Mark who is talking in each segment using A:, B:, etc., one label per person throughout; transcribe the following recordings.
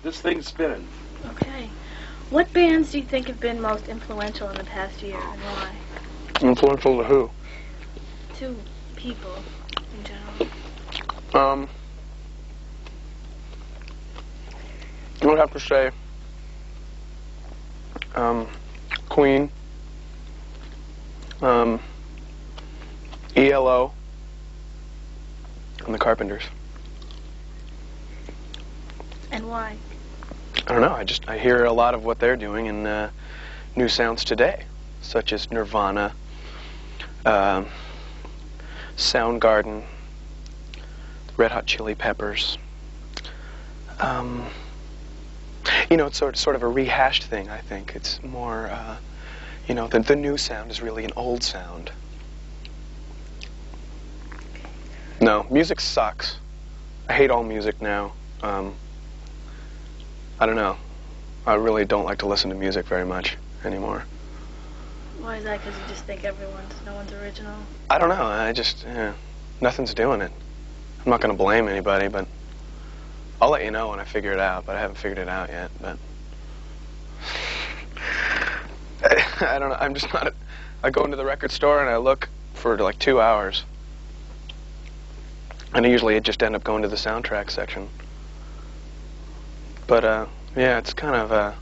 A: This thing's spinning.
B: Okay. What bands do you think have been most influential in the past year, and why?
C: Influential to who?
B: To people in general.
C: I would have to say Queen, ELO, and the Carpenters.
B: And why?
C: I don't know. I hear a lot of what they're doing in new sounds today, such as Nirvana, Soundgarden, Red Hot Chili Peppers. You know, it's sort of a rehashed thing, I think. It's more, you know, the new sound is really an old sound. No, music sucks. I hate all music now. I don't know. I really don't like to listen to music very much anymore.
B: Why is that? Because you just think no one's original?
C: I don't know. I just, nothing's doing it. I'm not going to blame anybody, but I'll let you know when I figure it out, but I haven't figured it out yet. But I don't know. I'm just not. I go into the record store and I look for like 2 hours, and usually I just end up going to the soundtrack section. But yeah, it's kind of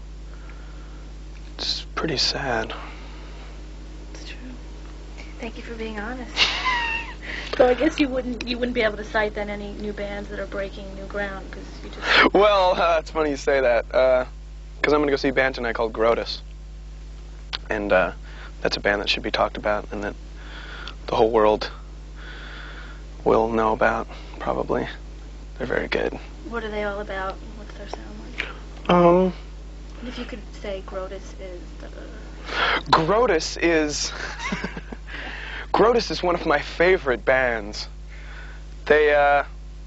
C: it's pretty sad.
B: It's true. Thank you for being honest. So I guess you wouldn't be able to cite then any new bands that are breaking new ground, because you just...
C: Well, it's funny you say that, because I'm going to go see a band tonight called Grotus, and that's a band that should be talked about and that the whole world will know about, probably. They're very good.
B: What are they all about? What's their sound like?
C: And
B: if you could say Grotus is...
C: Grotus is... Grotus is one of my favorite bands. They're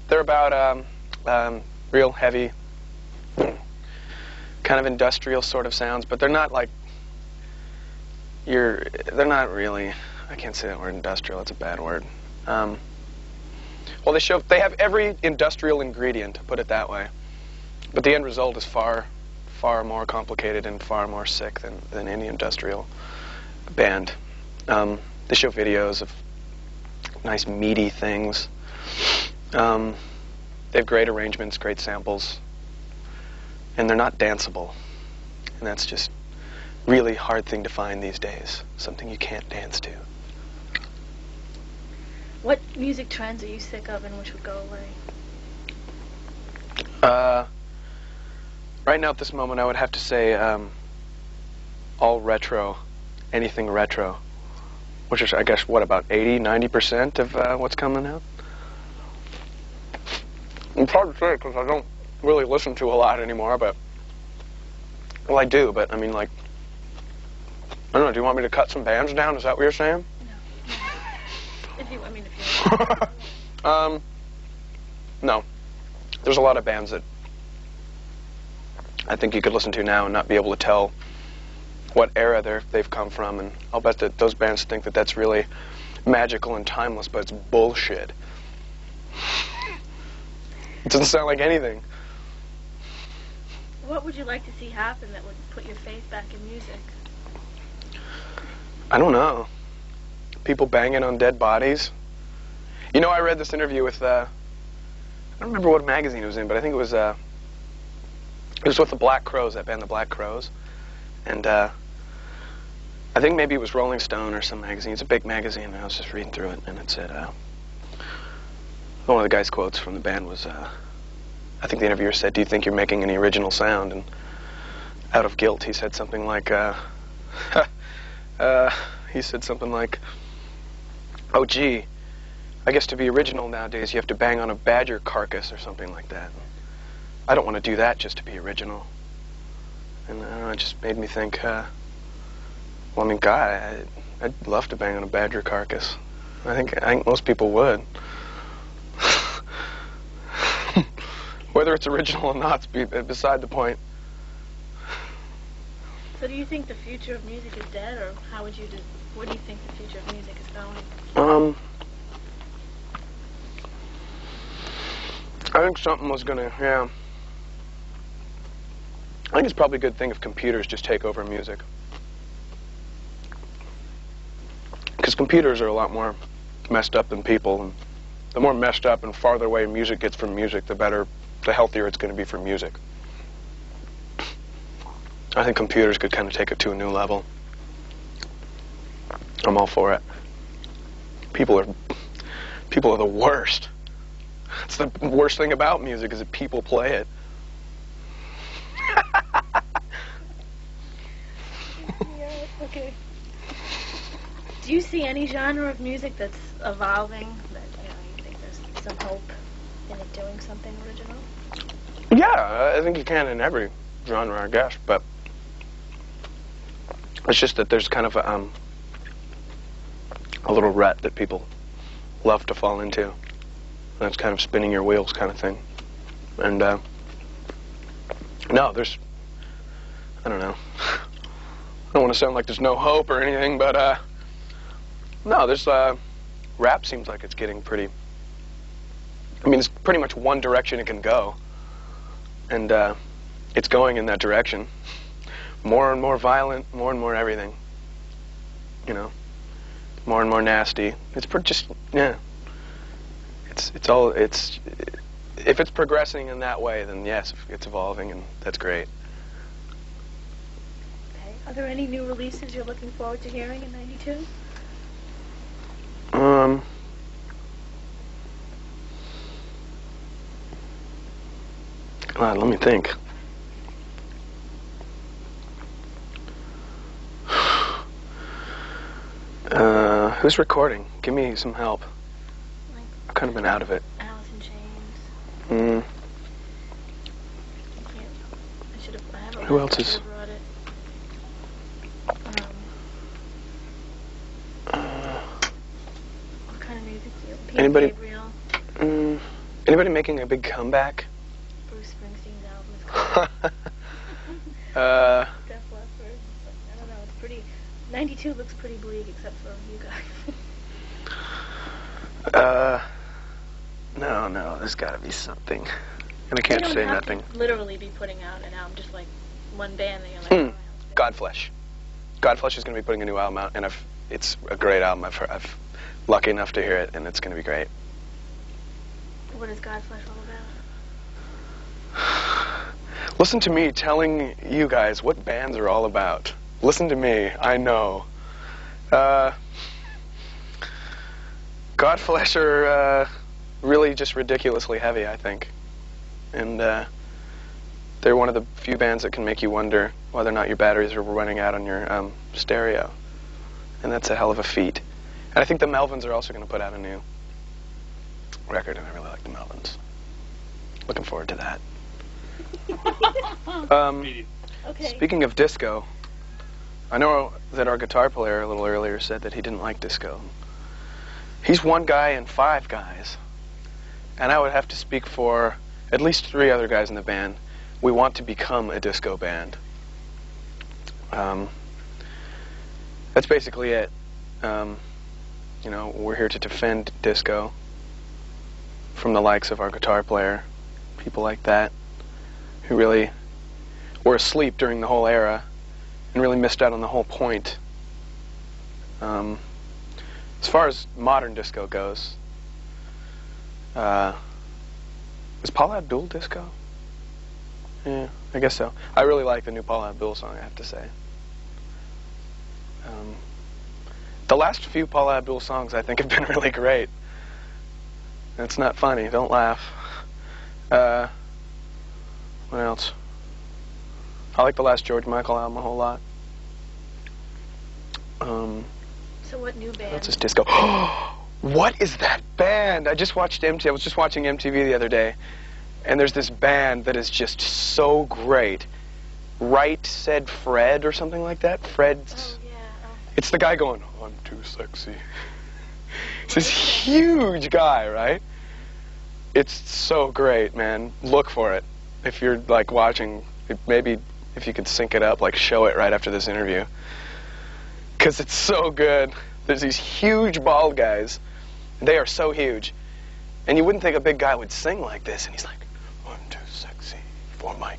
C: about real heavy, kind of industrial sort of sounds, but they're not like they're not really. I can't say that word industrial. It's a bad word. Well, they have every industrial ingredient, to put it that way, but the end result is far more complicated and far more sick than any industrial band. They show videos of nice meaty things. They have great arrangements, great samples, and they're not danceable. And that's just really hard thing to find these days, something you can't dance to.
B: What music trends are you sick of and which would go away?
C: Right now at this moment I would have to say all retro, anything retro. Which is, I guess, what, about 80–90% of what's coming out? It's hard to say because I don't really listen to a lot anymore, but... Well, I do, but, I mean, like... I don't know, do you want me to cut some bands down? Is that what you're saying?
B: No. If you
C: No. There's a lot of bands that I think you could listen to now and not be able to tell what era they've come from, and I'll bet that those bands think that that's really magical and timeless, but it's bullshit. It doesn't sound like anything.
B: What would you like to see happen that would put your faith back in music?
C: I don't know. People banging on dead bodies. You know, I read this interview with, I don't remember what magazine it was in, but I think it was with the Black Crowes, that band, the Black Crowes. And I think maybe it was Rolling Stone or some magazine. It's a big magazine, and I was just reading through it, and it said, one of the guy's quotes from the band was, I think the interviewer said, "Do you think you're making any original sound?" And out of guilt, he said something like, he said something like, "Oh, gee, I guess to be original nowadays, you have to bang on a badger carcass," or something like that. I don't want to do that just to be original. And it just made me think, well, I mean, God, I'd love to bang on a badger carcass. I think most people would. Whether it's original or not is beside the point.
B: So do you think the future of music is dead, or where do you think the future of music is going?
C: I think something was gonna, I think it's probably a good thing if computers just take over music. Because computers are a lot more messed up than people, and the more messed up and farther away music gets from music, the healthier it's going to be for music. I think computers could kind of take it to a new level. I'm all for it. People are the worst. It's the worst thing about music is that people play it.
B: Yeah, okay. Do you see any genre of music that's evolving, that you think there's some hope in it doing something original?
C: Yeah, I think you can in every genre, I guess, but it's just that there's kind of a little rut that people love to fall into. And that's kind of spinning your wheels kind of thing. And no, I don't know. I don't want to sound like there's no hope or anything, but no, there's rap seems like it's getting pretty. I mean, it's pretty much one direction it can go, and it's going in that direction. More and more violent, more and more everything. You know, more and more nasty. It's just yeah. It's if it's progressing in that way, then yes, it's evolving, and that's great.
B: Okay. Are there any new releases you're looking forward to hearing in '92?
C: God, let me think. Who's recording? Give me some help.
B: Like,
C: I've kind of been out of it.
B: Alice in Chains. I have
C: Who else is?
B: brought it. What kind of music do you? Peter
C: Anybody?
B: Gabriel.
C: Anybody making a big comeback?
B: Bruce Springsteen's album is coming. Def Leppard. I don't know. It's pretty. '92 looks pretty bleak, except for you guys.
C: No, there's got to be something. And I can't say nothing.
B: Literally be putting out an album, just like one band that you're like.
C: Godflesh. Godflesh is going to be putting a new album out, and it's a great album. I'm lucky enough to hear it, and it's going to be great.
B: What is Godflesh all about?
C: Listen to me telling you guys what bands are all about. Listen to me. I know. Godflesh are really just ridiculously heavy, I think. And they're one of the few bands that can make you wonder whether or not your batteries are running out on your stereo. And that's a hell of a feat. And I think the Melvins are also going to put out a new record, and I really like the Melvins. Looking forward to that.
B: Okay.
C: Speaking of disco, I know that our guitar player a little earlier said that he didn't like disco. He's one guy and 5 guys. And I would have to speak for at least 3 other guys in the band. We want to become a disco band. That's basically it. You know, we're here to defend disco from the likes of our guitar player, people like that, who really were asleep during the whole era and really missed out on the whole point. As far as modern disco goes, is Paula Abdul disco? Yeah, I guess so. I really like the new Paula Abdul song, I have to say. The last few Paula Abdul songs I think have been really great. It's not funny, don't laugh. What else? I like the last George Michael album a whole lot.
B: So what new band?
C: That's just disco. What is that band? I was just watching MTV the other day, and there's this band that is just so great. Right Said Fred or something like that. Fred's.
B: Oh, yeah. Oh.
C: It's the guy going, I'm too sexy. It's this huge guy, right? It's so great, man. Look for it. If you're like watching, maybe if you could sync it up, like show it right after this interview. Because it's so good. There's these huge bald guys. They are so huge. And you wouldn't think a big guy would sing like this. And he's like, I'm too sexy for my